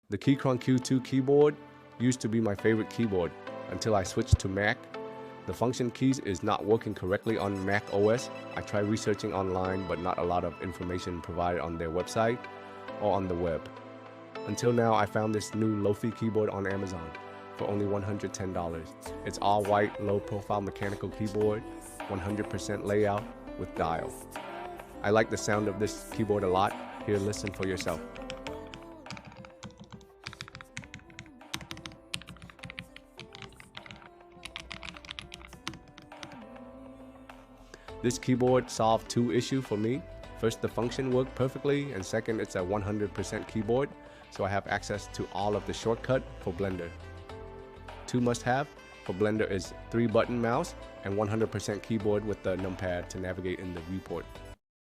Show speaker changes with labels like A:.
A: The Keychron Q2 keyboard used to be my favorite keyboard until I switched to Mac. The function keys is not working correctly on Mac OS. I tried researching online, but not a lot of information provided on their website or on the web. Until now, I found this new Lofree keyboard on Amazon for only $110. It's all white, low profile mechanical keyboard, 100% layout with dial. I like the sound of this keyboard a lot. Here, listen for yourself. This keyboard solved two issues for me. First, the function worked perfectly, and second, it's a 100% keyboard, so I have access to all of the shortcut for Blender. Two must-have for Blender is 3-button mouse and 100% keyboard with the numpad to navigate in the viewport.